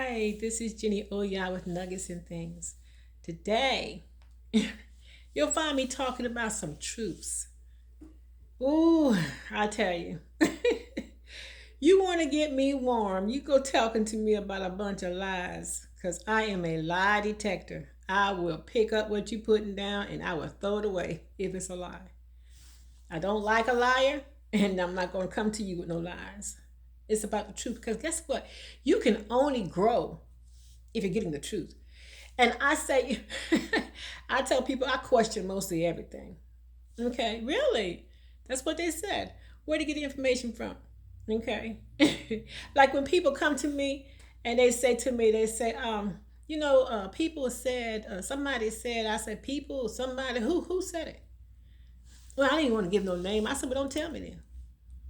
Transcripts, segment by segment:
Hi, this is Jenny Oya with Nuggets and Things. Today, you'll find me talking about some truths. Ooh, I tell you, you want to get me warm, you go talking to me about a bunch of lies, because I am a lie detector. I will pick up what you putting down and I will throw it away if it's a lie. I don't like a liar, and I'm not going to come to you with no lies. It's about the truth because guess what? You can only grow if you're getting the truth. And I say, I tell people I question mostly everything. Okay, really? That's what they said. Where to get the information from? Okay. Like when people come to me and they say to me, they say, people said, somebody said, I said, people, somebody, who said it? Well, I didn't want to give no name. I said, well, don't tell me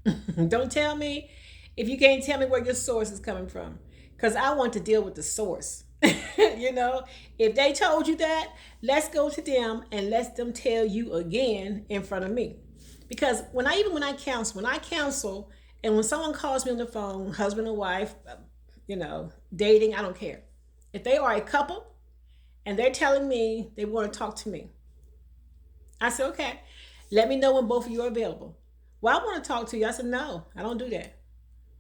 then. Don't tell me if you can't tell me where your source is coming from. Because I want to deal with the source. you know, if they told you that, let's go to them and let them tell you again in front of me. Because when I counsel, and when someone calls me on the phone, husband and wife, dating, I don't care. If they are a couple and they're telling me they want to talk to me, I said, okay, let me know when both of you are available. Well, I want to talk to you. I said, no, I don't do that.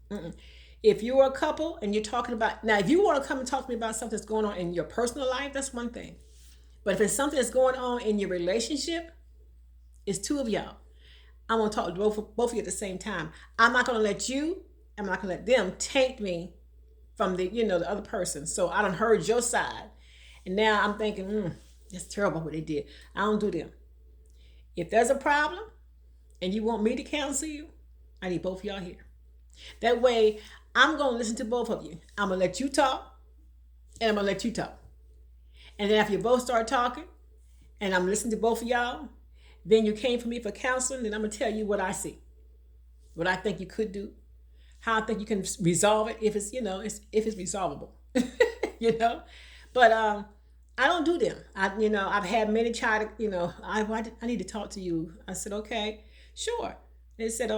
Mm-mm. If you're a couple and you're talking about, now, if you want to come and talk to me about something that's going on in your personal life, that's one thing. But if it's something that's going on in your relationship, it's two of y'all. I'm going to talk to both of you at the same time. I'm not going to let you, I'm not going to let them taint me from the other person. So I done heard your side. And now I'm thinking, that's terrible what they did. I don't do them. If there's a problem and you want me to counsel you, I need both of y'all here. That way, I'm going to listen to both of you. I'm going to let you talk, and I'm going to let you talk. And then after you both start talking, and I'm listening to both of y'all, then you came for me for counseling, then I'm going to tell you what I see, what I think you could do, how I think you can resolve it if if it's resolvable, you know. But I don't do them. I've had many try to, I need to talk to you. I said, okay, sure. They said,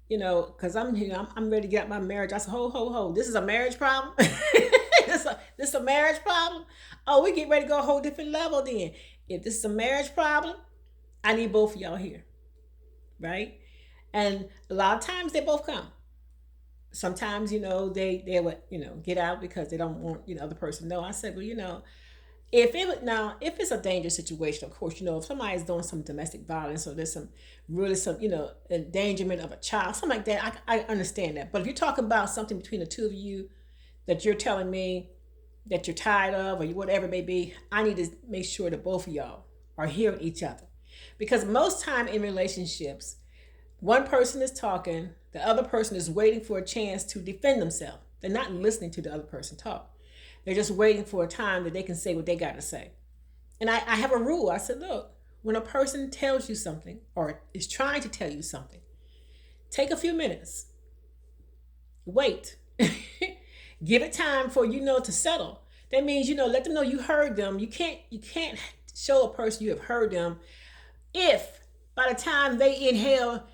because I'm here, I'm ready to get out my marriage. I said, ho, this is a marriage problem. this a marriage problem. Oh, we get ready to go a whole different level then. If this is a marriage problem, I need both of y'all here, right? And a lot of times they both come. Sometimes they would get out because they don't want the other person to know. I said, well, if it's a dangerous situation, of course, if somebody's doing some domestic violence or there's some endangerment of a child, something like that, I understand that. But if you're talking about something between the two of you that you're telling me that you're tired of or whatever it may be, I need to make sure that both of y'all are hearing each other. Because most time in relationships, one person is talking, the other person is waiting for a chance to defend themselves. They're not listening to the other person talk. They're just waiting for a time that they can say what they got to say. And I have a rule. I said, look, when a person tells you something or is trying to tell you something, take a few minutes. Wait. Give it time for to settle. That means, let them know you heard them. You can't show a person you have heard them if by the time they inhale,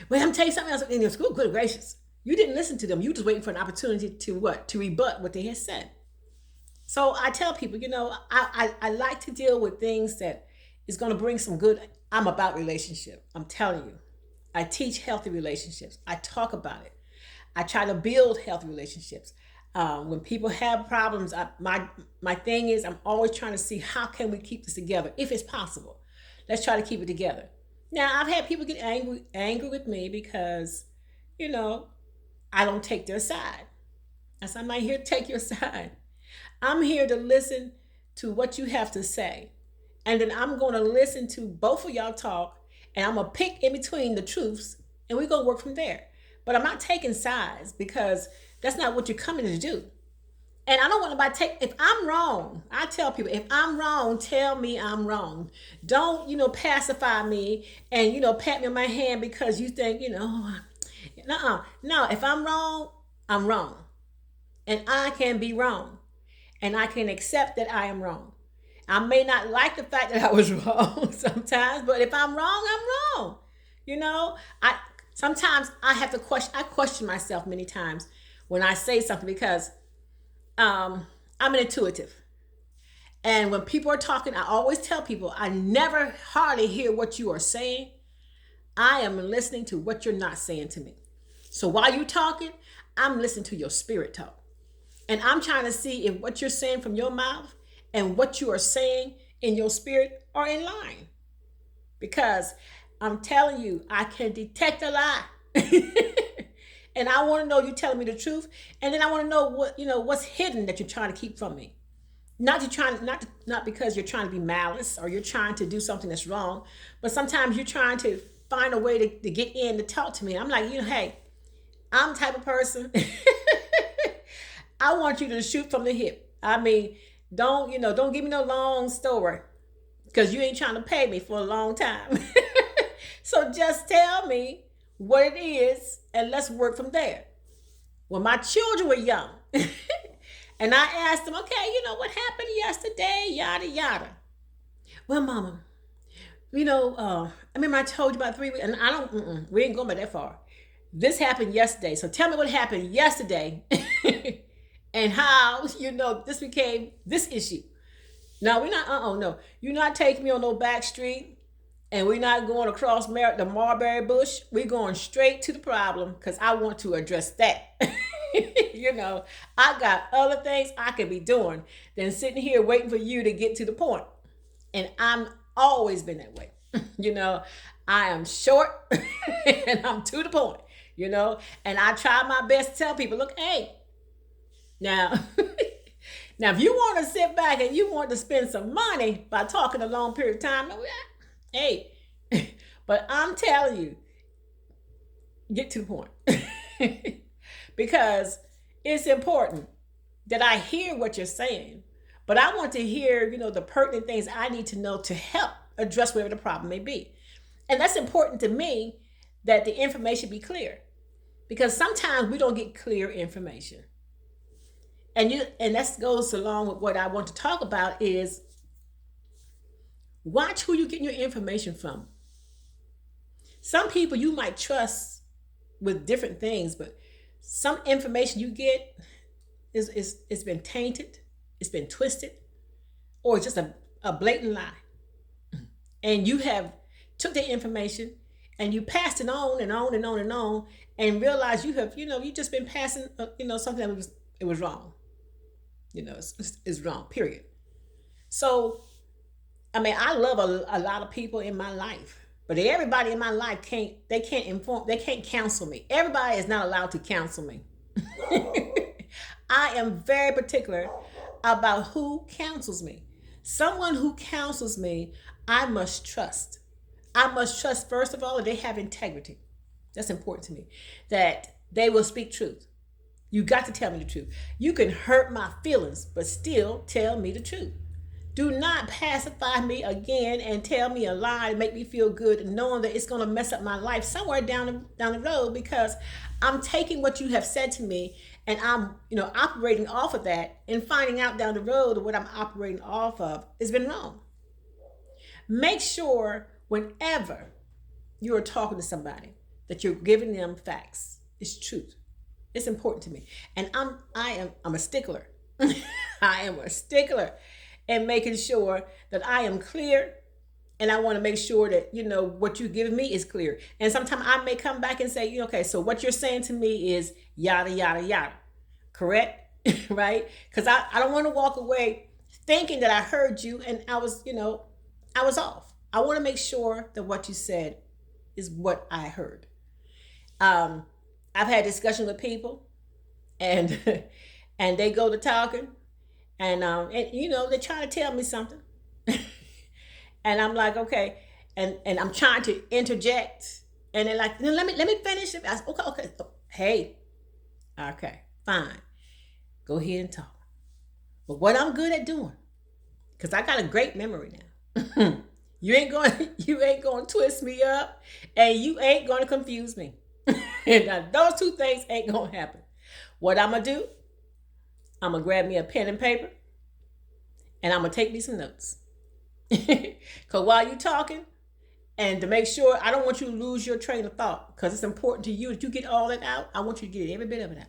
well, I'm telling you something else. And it's good gracious. You didn't listen to them. You just waiting for an opportunity to what? To rebut what they had said. So I tell people, I like to deal with things that is going to bring some good. I'm about relationship. I'm telling you. I teach healthy relationships. I talk about it. I try to build healthy relationships. When people have problems, my thing is I'm always trying to see how can we keep this together if it's possible. Let's try to keep it together. Now, I've had people get angry with me because, I don't take their side. I said, I'm not here to take your side. I'm here to listen to what you have to say. And then I'm going to listen to both of y'all talk, and I'm going to pick in between the truths, and we're going to work from there. But I'm not taking sides because that's not what you're coming to do. And I don't want anybody to take, if I'm wrong, I tell people, if I'm wrong, tell me I'm wrong. Don't, pacify me and, pat me on my hand because you think, nuh-uh. No, if I'm wrong, I'm wrong. And I can be wrong. And I can accept that I am wrong. I may not like the fact that I was wrong sometimes, but if I'm wrong, I'm wrong. Sometimes I have to question myself many times when I say something because I'm an intuitive. And when people are talking, I always tell people I never hardly hear what you are saying. I am listening to what you're not saying to me. So while you're talking, I'm listening to your spirit talk. And I'm trying to see if what you're saying from your mouth and what you are saying in your spirit are in line. Because I'm telling you, I can detect a lie. And I want to know you telling me the truth. And then I want to know what's hidden that you're trying to keep from me. Not because you're trying to be malice or you're trying to do something that's wrong, but sometimes you're trying to find a way to get in to talk to me. I'm like, hey, I'm the type of person. I want you to shoot from the hip. I mean, don't give me no long story because you ain't trying to pay me for a long time. So just tell me what it is and let's work from there. When my children were young, and I asked them, okay, what happened yesterday, yada, yada. Well, mama, I remember I told you about 3 weeks, and we ain't going back that far. This happened yesterday. So tell me what happened yesterday and how, this became this issue. No, we're not, no. You're not taking me on no back street and we're not going across the mulberry bush. We're going straight to the problem because I want to address that. I got other things I could be doing than sitting here waiting for you to get to the point. And I'm always been that way. I am short and I'm to the point, and I try my best to tell people, look, hey, now, now if you want to sit back and you want to spend some money by talking a long period of time, hey, but I'm telling you, get to the point. Because it's important that I hear what you're saying, but I want to hear, the pertinent things I need to know to help address whatever the problem may be. And that's important to me, that the information be clear, because sometimes we don't get clear information. And that goes along with what I want to talk about is watch who you're getting your information from. Some people you might trust with different things, but some information you get it's been tainted, it's been twisted, or it's just a blatant lie. And you have took the information and you passed it on and on and on and on, and realize you have, you just been passing, something that was wrong. It's wrong, period. So, I mean, I love a lot of people in my life, but everybody in my life can't counsel me. Everybody is not allowed to counsel me. I am very particular about who counsels me. Someone who counsels me, I must trust. I must trust, first of all, that they have integrity. That's important to me. That they will speak truth. You got to tell me the truth. You can hurt my feelings, but still tell me the truth. Do not pacify me again and tell me a lie to make me feel good, knowing that it's going to mess up my life somewhere down the road, because I'm taking what you have said to me and I'm, operating off of that, and finding out down the road that what I'm operating off of has been wrong. Make sure whenever you are talking to somebody that you're giving them facts. It's truth. It's important to me. And I'm a stickler. I am a stickler in making sure that I am clear, and I want to make sure that, what you're giving me is clear. And sometimes I may come back and say, okay, so what you're saying to me is yada, yada, yada. Correct? Right? Because I don't want to walk away thinking that I heard you and I was off. I want to make sure that what you said is what I heard. I've had discussion with people, and and they go to talking, and they try to tell me something, and I'm like, okay, and I'm trying to interject, and they're like, no, let me finish it. I said, okay, hey, okay, fine, go ahead and talk. But what I'm good at doing, because I got a great memory now. You ain't going to twist me up, and you ain't going to confuse me. Now, those two things ain't going to happen. What I'm going to do, I'm going to grab me a pen and paper, and I'm going to take me some notes. Because while you're talking, and to make sure, I don't want you to lose your train of thought, because it's important to you that you get all that out. I want you to get every bit of it out.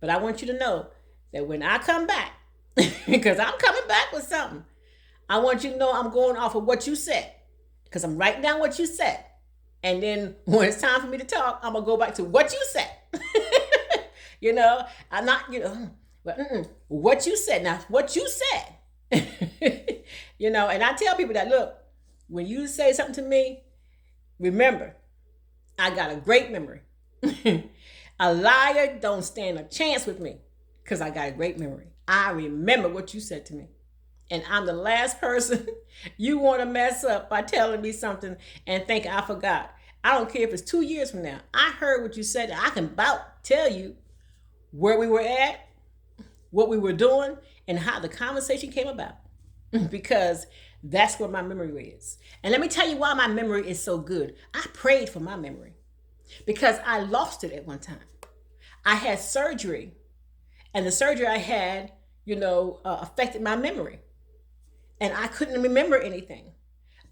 But I want you to know that when I come back, because I'm coming back with something, I want you to know I'm going off of what you said, because I'm writing down what you said. And then when it's time for me to talk, I'm going to go back to what you said. I'm not, but what you said. Now, what you said, and I tell people that, look, when you say something to me, remember, I got a great memory. A liar don't stand a chance with me because I got a great memory. I remember what you said to me. And I'm the last person you want to mess up by telling me something and think I forgot. I don't care if it's 2 years from now. I heard what you said. I can about tell you where we were at, what we were doing, and how the conversation came about. Because that's where my memory is. And let me tell you why my memory is so good. I prayed for my memory because I lost it at one time. I had surgery, and the surgery I had, affected my memory. And I couldn't remember anything.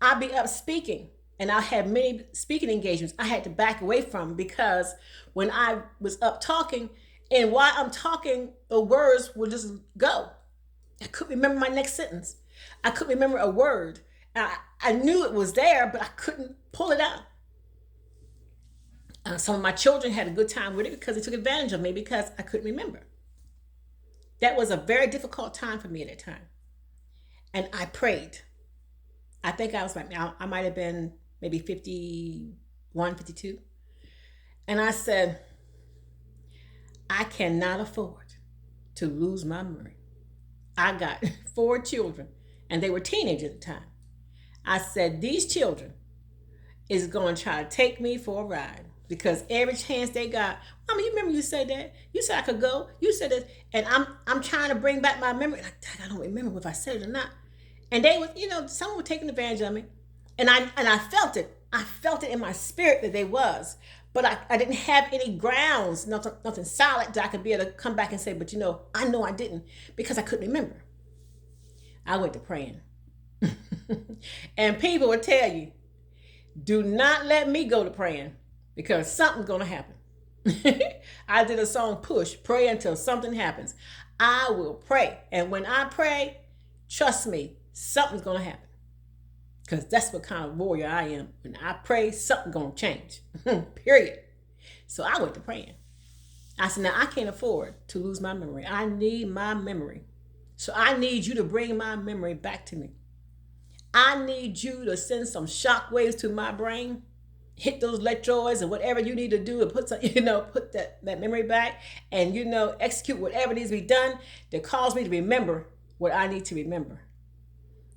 I'd be up speaking, and I had many speaking engagements I had to back away from because when I was up talking, and while I'm talking, the words would just go. I couldn't remember my next sentence. I couldn't remember a word. I knew it was there, but I couldn't pull it out. Some of my children had a good time with it because they took advantage of me because I couldn't remember. That was a very difficult time for me at that time. And I prayed. I think I was I might have been maybe 51, 52. And I said, I cannot afford to lose my memory. I got 4 children, and they were teenagers at the time. I said, these children is going to try to take me for a ride because every chance they got, Mama, you remember you said that? You said I could go. You said this. And I'm trying to bring back my memory. I don't remember if I said it or not. And they was, someone was taking advantage of me. And I felt it. I felt it in my spirit that they was. But I didn't have any grounds, nothing solid that I could be able to come back and say, but I know I didn't because I couldn't remember. I went to praying. And people will tell you, do not let me go to praying because something's going to happen. I did a song, Push, pray until something happens. I will pray. And when I pray, trust me, something's going to happen. Because that's what kind of warrior I am. When I pray, something's going to change. Period. So I went to praying. I said, now I can't afford to lose my memory. I need my memory. So I need you to bring my memory back to me. I need you to send some shock waves to my brain, hit those electrodes and whatever you need to do to put some, put that memory back and, execute whatever needs to be done that cause me to remember what I need to remember.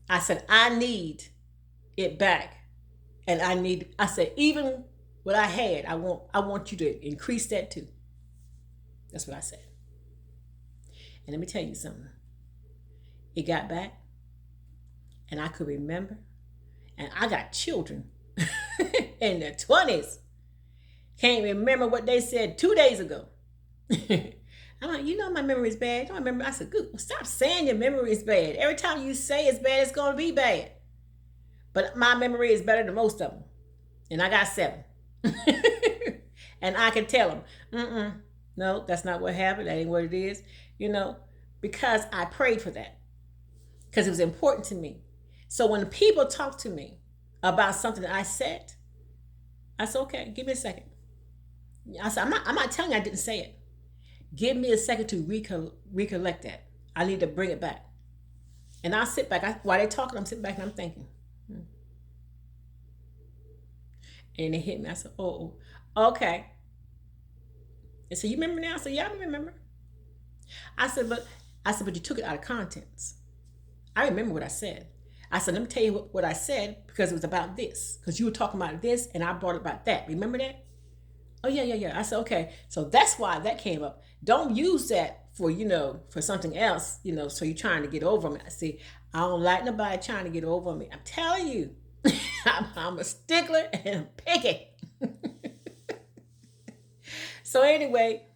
I said, I need it back. And I said, even what I had, I want you to increase that too. That's what I said. And let me tell you something. It got back and I could remember. And I got children in their 20s. Can't remember what they said 2 days ago. I'm like, my memory is bad. Don't remember. I said, good. Stop saying your memory is bad. Every time you say it's bad, it's going to be bad. But my memory is better than most of them. And I got 7. And I can tell them, no, that's not what happened. That ain't what it is. Because I prayed for that. Because it was important to me. So when people talk to me about something that I said, okay, give me a second. I said, I'm not telling you I didn't say it. Give me a second to recollect that. I need to bring it back. And I'll sit back. While they're talking, I'm sitting back and I'm thinking. And it hit me. I said, oh, okay. And so you remember now? I said, yeah, I remember. I said, but you took it out of context. I remember what I said. I said, let me tell you what I said because it was about this. Because you were talking about this and I brought it about that. Remember that? Oh, yeah. I said, okay. So that's why that came up. Don't use that for, for something else, so you're trying to get over me. I see, I don't like nobody trying to get over me. I'm telling you, I'm a stickler and I'm picky. So anyway,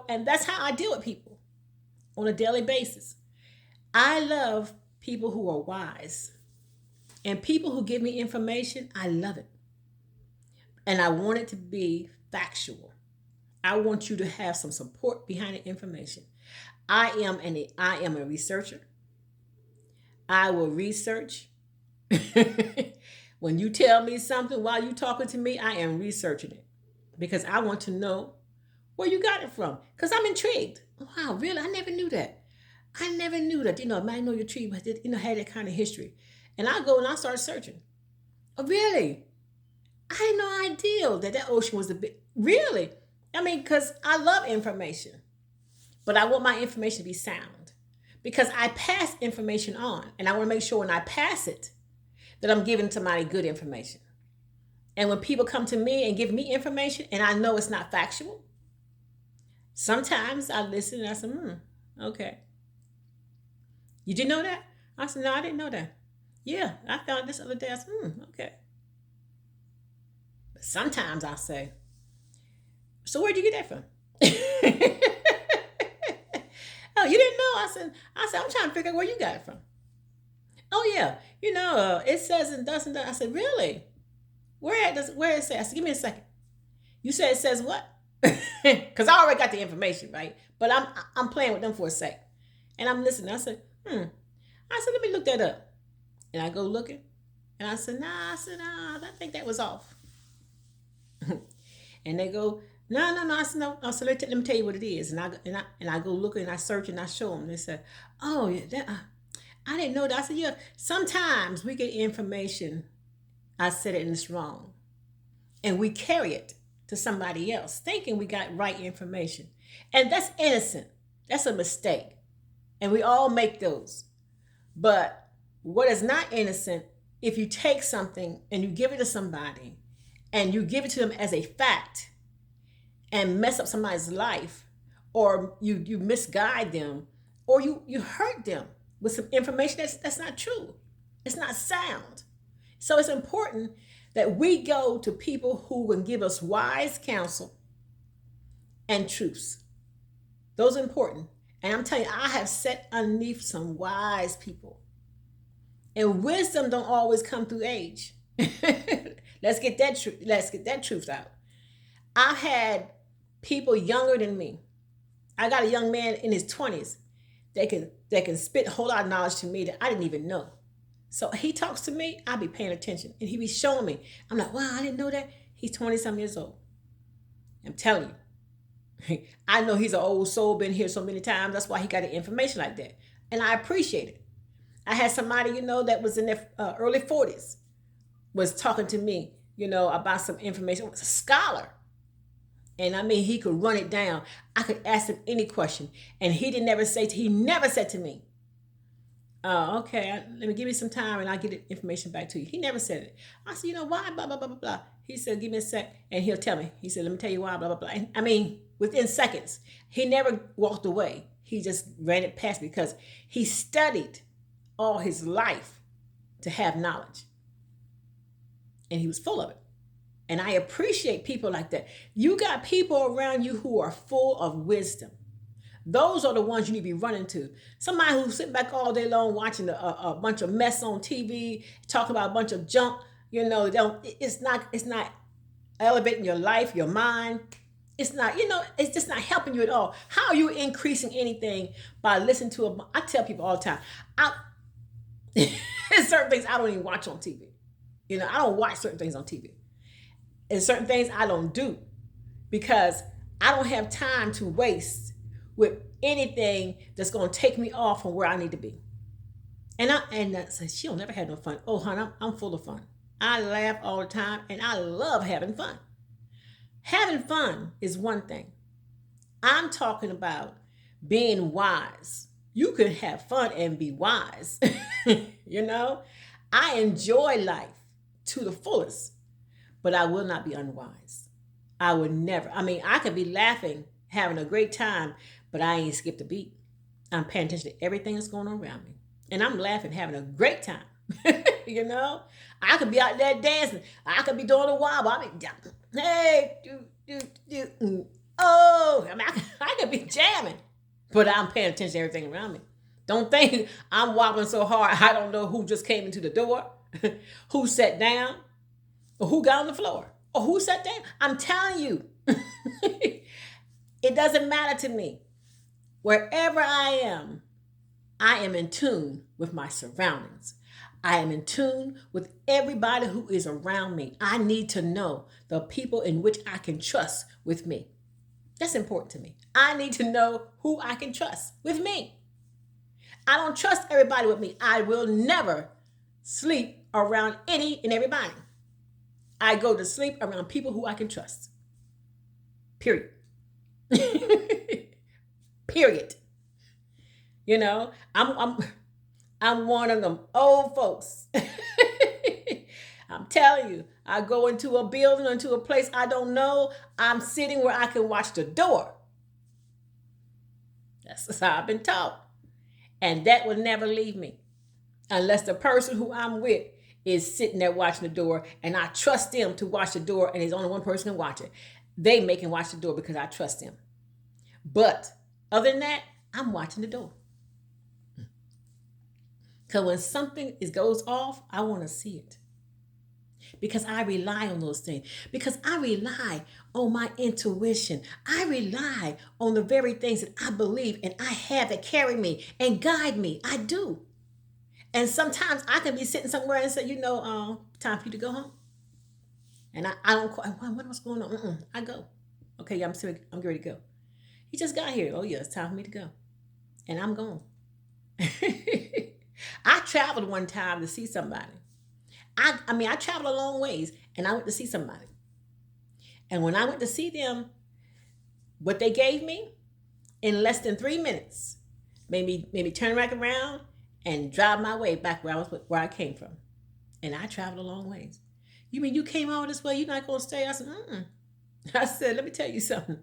and that's how I deal with people on a daily basis. I love people who are wise and people who give me information. I love it. And I want it to be factual. I want you to have some support behind the information. I am a researcher. I will research. When you tell me something while you talking to me, I am researching it because I want to know where you got it from. Because I'm intrigued. Wow, really? I never knew that. I never knew that. I might know your tree, but had that kind of history. And I go and I start searching. Oh, really? I had no idea that ocean was a bit. Really? I mean, because I love information, but I want my information to be sound because I pass information on, and I want to make sure when I pass it that I'm giving somebody good information. And when people come to me and give me information, and I know it's not factual, sometimes I listen and I say, okay. You didn't know that? I said, no, I didn't know that. Yeah, I found this other day. I said, okay. But sometimes I say, so where'd you get that from? Oh, you didn't know? I said, I'm trying to figure out where you got it from. Oh yeah, it says and does and does. I said, really? Where it say? I said, give me a second. You said it says what? Because I already got the information, right? But I'm playing with them for a sec. And I'm listening. I said, I said, let me look that up. And I go looking. And I said, nah, I think that was off. And they go, no. I said, no. I said, let me tell you what it is. And I go looking and I search and I show them. They said, oh, yeah, I didn't know that. I said, yeah, sometimes we get information. I said it and it's wrong. And we carry it to somebody else thinking we got right information. And that's innocent. That's a mistake. And we all make those. But what is not innocent, if you take something and you give it to somebody and you give it to them as a fact and mess up somebody's life, or you misguide them, or you hurt them with some information that's not true. It's not sound. So it's important that we go to people who can give us wise counsel and truths. Those are important. And I'm telling you, I have sat underneath some wise people. And wisdom don't always come through age. Let's get that truth out. I've had people younger than me. I got a young man in his 20s that can spit a whole lot of knowledge to me that I didn't even know. So he talks to me, I'll be paying attention. And he be showing me. I'm like, wow, I didn't know that. He's 20-some years old. I'm telling you. I know he's an old soul, been here so many times. That's why he got the information like that. And I appreciate it. I had somebody, that was in their early 40s, was talking to me, about some information. It was a scholar. And I mean, he could run it down. I could ask him any question. And he never said to me, okay, let me give you some time and I'll get the information back to you. He never said it. I said, why, blah, blah, blah, blah, blah. He said, give me a sec. And he'll tell me. He said, let me tell you why, blah, blah, blah. And, I mean, within seconds, he never walked away. He just ran it past me because he studied all his life to have knowledge. And he was full of it. And I appreciate people like that. You got people around you who are full of wisdom. Those are the ones you need to be running to. Somebody who's sitting back all day long watching a bunch of mess on TV, talking about a bunch of junk. It's not elevating your life, your mind. It's not, it's just not helping you at all. How are you increasing anything by listening to I tell people all the time, there's certain things I don't even watch on TV. I don't watch certain things on TV. And certain things I don't do because I don't have time to waste with anything that's going to take me off from where I need to be. And I said, she'll never have no fun. Oh, hon, I'm full of fun. I laugh all the time and I love having fun. Having fun is one thing. I'm talking about being wise. You can have fun and be wise. I enjoy life to the fullest, but I will not be unwise. I would never. I mean, I could be laughing, having a great time, but I ain't skipped a beat. I'm paying attention to everything that's going on around me. And I'm laughing, having a great time. I could be out there dancing. I could be doing a wobble. I mean, hey, oh, I mean, I could be jamming, but I'm paying attention to everything around me. Don't think I'm wobbling so hard I don't know who just came into the door, who sat down, or who got on the floor, or who sat down. I'm telling you, It doesn't matter to me. Wherever I am in tune with my surroundings. I am in tune with everybody who is around me. I need to know the people in which I can trust with me. That's important to me. I need to know who I can trust with me. I don't trust everybody with me. I will never sleep around any and everybody. I go to sleep around people who I can trust. Period. Period. You know, I'm one of them old folks. I'm telling you, I go into a building, into a place I don't know. I'm sitting where I can watch the door. That's how I've been taught. And that will never leave me unless the person who I'm with is sitting there watching the door and I trust them to watch the door and there's only one person can watch it. They make him watch the door because I trust them. But other than that, I'm watching the door. Because when something goes off, I want to see it. Because I rely on those things. Because I rely on my intuition. I rely on the very things that I believe and I have that carry me and guide me. I do. And sometimes I can be sitting somewhere and say, time for you to go home. And I don't quite, what's going on? I go. Okay, I'm ready to go. He just got here. Oh yeah, it's time for me to go. And I'm gone. I traveled one time to see somebody. I traveled a long ways and I went to see somebody. And when I went to see them, what they gave me in less than 3 minutes made me turn back around and drive my way back where I came from. And I traveled a long ways. You mean you came all this way? You're not going to stay? I said, I said, let me tell you something.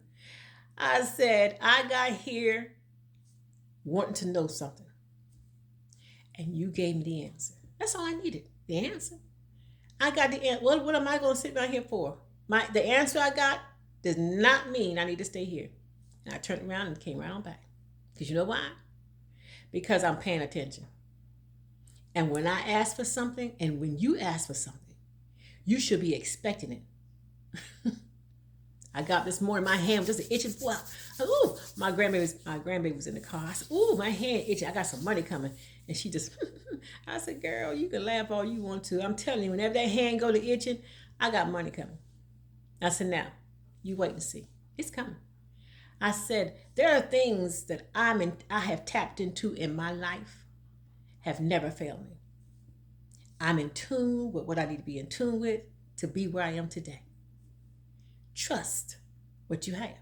I said, I got here wanting to know something. And you gave me the answer. That's all I needed. The answer. I got the answer. What am I going to sit right here for? The answer I got does not mean I need to stay here. And I turned around and came right on back. Because you know why? Because I'm paying attention. And when I ask for something, and when you ask for something, you should be expecting it. I got this morning, my hand was just itching. Wow. Ooh, my grandbaby was in the car. I said, ooh, my hand itching. I got some money coming. And she just, I said, girl, you can laugh all you want to. I'm telling you, whenever that hand go to itching, I got money coming. I said, now, you wait and see. It's coming. I said, there are things that I have tapped into in my life, have never failed me. I'm in tune with what I need to be in tune with to be where I am today. Trust what you have.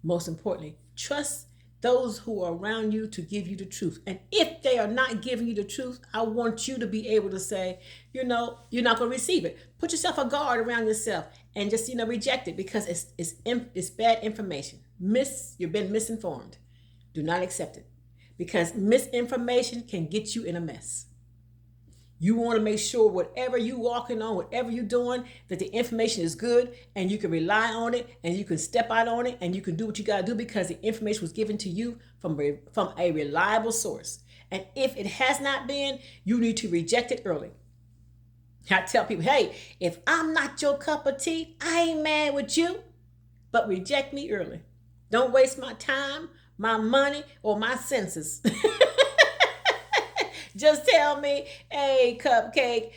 Most importantly, trust those who are around you to give you the truth. And if they are not giving you the truth, I want you to be able to say, you're not going to receive it. Put yourself a guard around yourself and just, reject it because it's bad information. You've been misinformed. Do not accept it because misinformation can get you in a mess. You want to make sure whatever you're walking on, whatever you're doing, that the information is good and you can rely on it and you can step out on it and you can do what you got to do because the information was given to you from a reliable source. And if it has not been, you need to reject it early. I tell people, hey, if I'm not your cup of tea, I ain't mad with you, but reject me early. Don't waste my time, my money, or my senses. Just tell me, hey, Cupcake,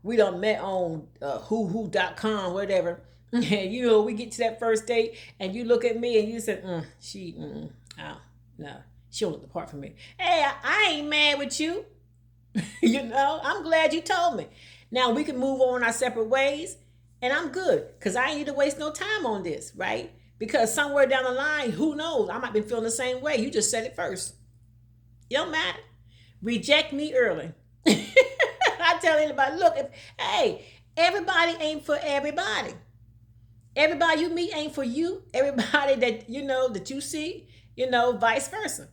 we done met on who.com, whatever. And, we get to that first date and you look at me and you say, no, she don't look the part for me. Hey, I ain't mad with you. I'm glad you told me. Now we can move on our separate ways and I'm good because I ain't need to waste no time on this, right? Because somewhere down the line, who knows? I might be feeling the same way. You just said it first. It don't matter. Reject me early. I tell anybody, look, everybody ain't for everybody. Everybody you meet ain't for you. Everybody that that you see, vice versa.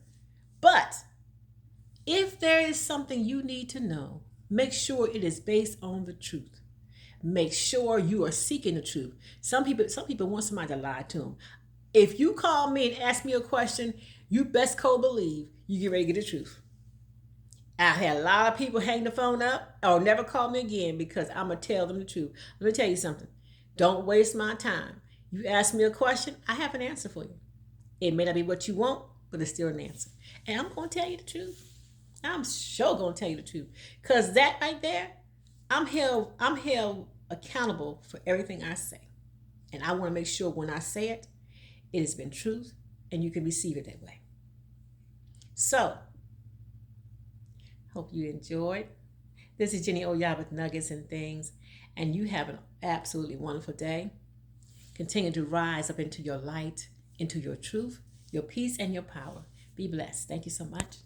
But if there is something you need to know, make sure it is based on the truth. Make sure you are seeking the truth. Some people want somebody to lie to them. If you call me and ask me a question, you best believe you get ready to get the truth. I had a lot of people hang the phone up or never call me again because I'm going to tell them the truth. Let me tell you something. Don't waste my time. You ask me a question, I have an answer for you. It may not be what you want, but it's still an answer. And I'm going to tell you the truth. I'm sure going to tell you the truth. Because that right there, I'm held accountable for everything I say. And I want to make sure when I say it, it has been truth and you can receive it that way. So, hope you enjoyed. This is Jenny Oya with Nuggets and Things. And you have an absolutely wonderful day. Continue to rise up into your light, into your truth, your peace, and your power. Be blessed. Thank you so much.